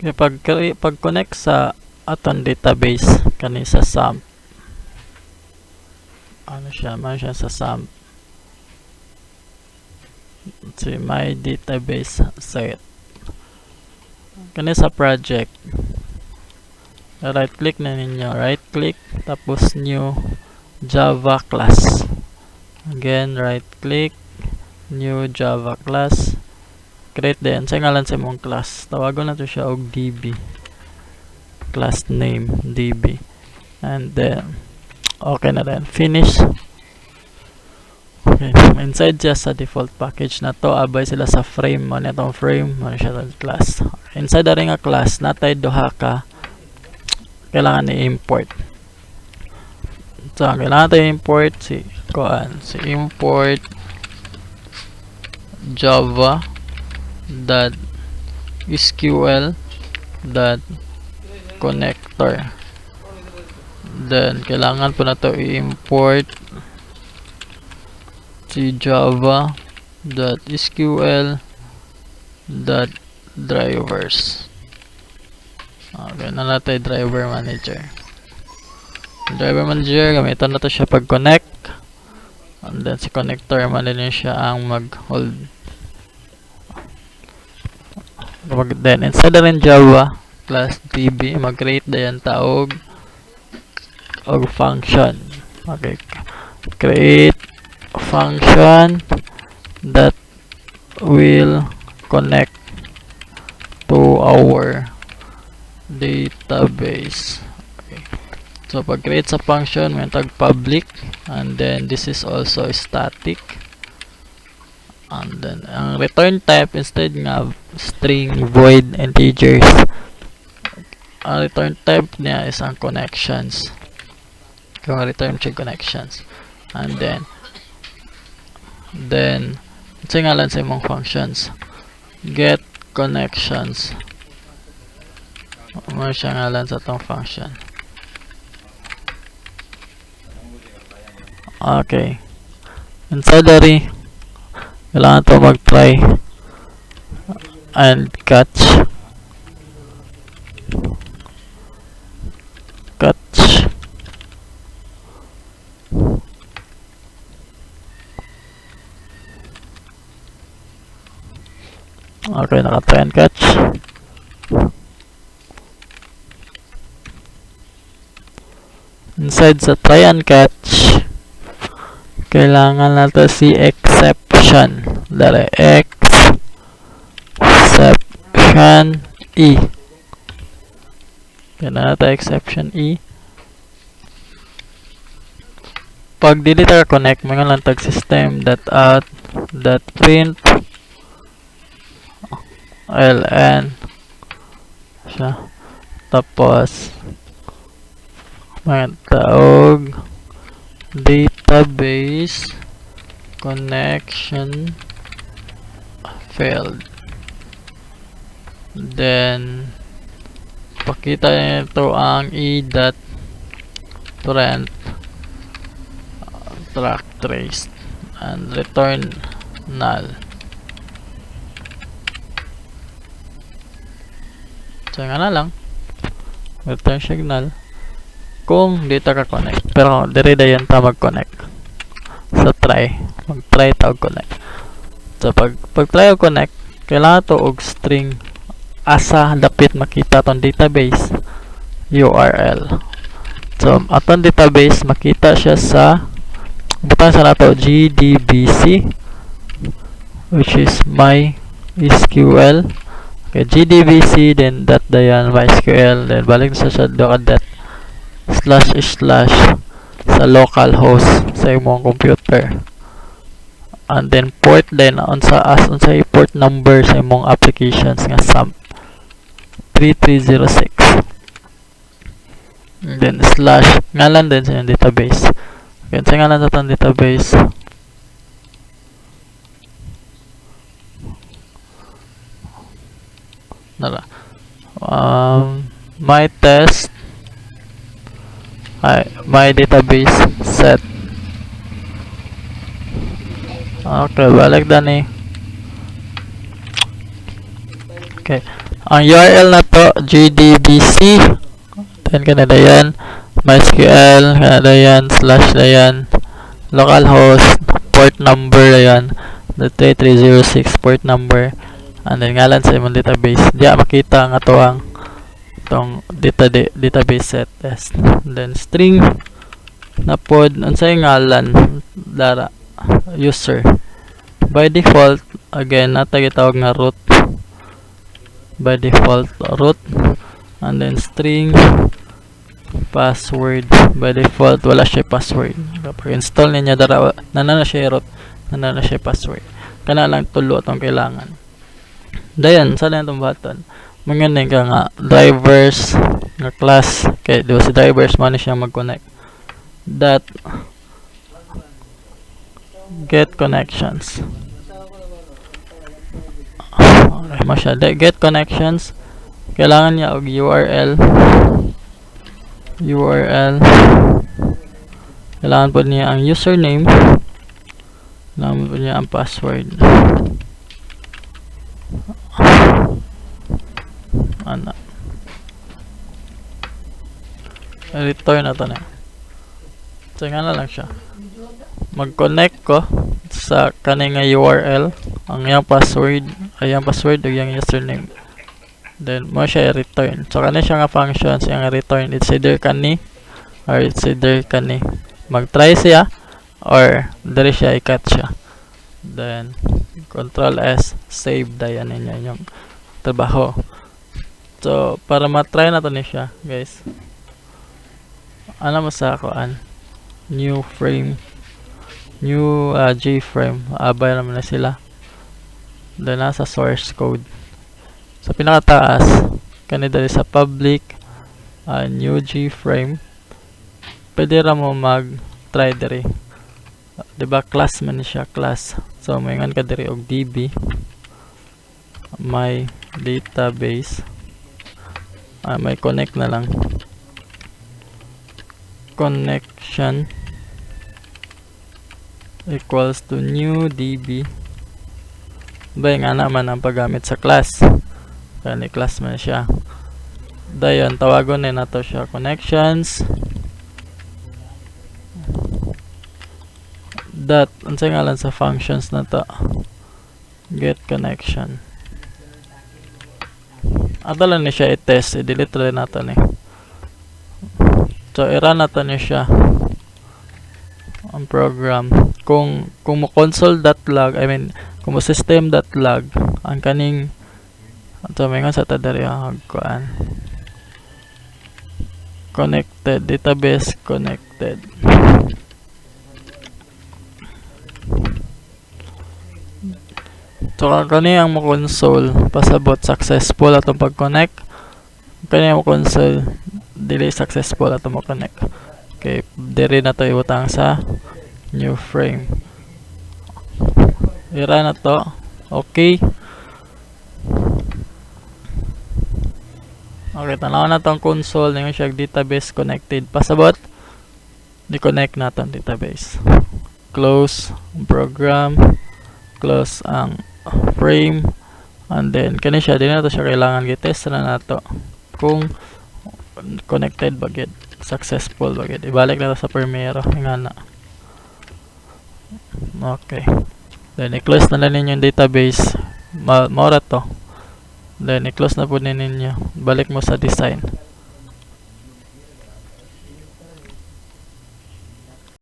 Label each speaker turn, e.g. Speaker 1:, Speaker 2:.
Speaker 1: Kaya pag connect sa aton database kani sa SAMP, ano siya, man siya sa SAMP, si my database site kani sa project, right click na ninyo, right click tapos new Java class, again right click, new Java class, create din sa ngalan sa imong class, tawagon na to siya og DB, class name DB, and then okay na din, finish. Okay, inside just sa default package na to, abay sila sa frame mo, netong frame mo siya sa class. Inside na rin nga class natay duha ka kailangan i-import. So kailangan tayo import si import java .sql .connector, then kailangan po na to i-import si java .sql .drivers. Okay na natin driver manager. Driver manager, gamitan na to siya pag connect, and then si connector man din siya ang mag-hold. Then inside na rin Java class DB, mag-create na yan taog og function. Okay, create function that will connect to our database. Okay. So pag create sa function, may tag public, and then this is also static, and then ang return type instead nga string, void, integers, ang return type niya is ang connections, kung return siya connections, and then ito nga lang sa imong functions, get connections, mo siya nga lang sa itong function. Okay, inside dari kailangan to mag-try and catch okay, naka-try and catch. Inside sa try and catch, kailangan nato si exception, dari exception e, kailangan nato exception e. Pag dili ta connect, mga lang tag system.out.print ln siya, tapos mga taog database connection failed, then pakita nito ang e.print track trace and return null. So nga na lang, return signal kung dito ka connect, pero dire dayon ta mag-connect sa mag-try ta og connect. So pag try og connect, kailangan to og string asa dapit makita tong database URL. So aton database makita siya sa butang sa nato gdbc, which is my SQL. Okay, gdbc, then dot dayan mysql, then balik sa siya dot // sa local host sa imong computer, and then port din unsa port number sa imong applications nga SAMP 3306, and then / ngalan din sa imong database. Okay, sa ngalan sa itong database, my test, my database set. Okay, balik dani. Okay, ang URL na to gdbc then kanada yan mysql kanada yan /dayan localhost port number yan 306 port number and then ngalan sa imong database diya makita ang atoang tong database set test then string na pod unsay ngalan dara user by default again nata gitawag nga root by default root and then string password by default wala siya password kapag install niya dara na siya root na siya password kana lang tulo atong kailangan dayan sa lang itong button mga ka nga drivers nga class kay do si drivers man siya mag-connect that get connections okay masya get connections kailangan niya og URL kailangan po niya ang username kailangan po niya ang password ano return na to na so nga na lang siya mag-connect ko sa kaning nga URL ang iyang password o yung username then mo siya i-return so kanin siya nga functions yung return it's either kani or it's either kani mag-try siya or dali siya i-cut siya then control S save dayan ninyo yung trabaho so para matry na to ni siya guys ano mo sa akoan new frame new J-frame abay naman na sila then nasa source code sa pinakataas kanina sa public new J-frame pwede ra mo mag try diri diba class man siya class so mayngan ka diri og db my database may connect na lang connection equals to new db bay nga naman ang paggamit sa class kani class man siya dayon tawagon na nato siya connections dot unsay ngalan sa functions na to get connection adalan ni siya i-test i-delete rin nato ni so i-run nato ni siya ang program kung mo console.log kung mo system.log ang kaning ito may nga sa tadari ang kuan connected database connected so kani ang mo console pasabot successful atong pag-connect kani ang mo console dili successful atong mo connect okay diri na to ibutang sa new frame ira na to okay tanaw na tong console ninyo siya database connected pasabot di-connect na tong database close ang program close ang frame and then kani siya din na to siya kailangan gi-test na nato kung connected ba gid successful ba gid ibalik na to sa primero nga na okay then i-close na lang ninyo yung database maura to then i-close na po ninyo balik mo sa design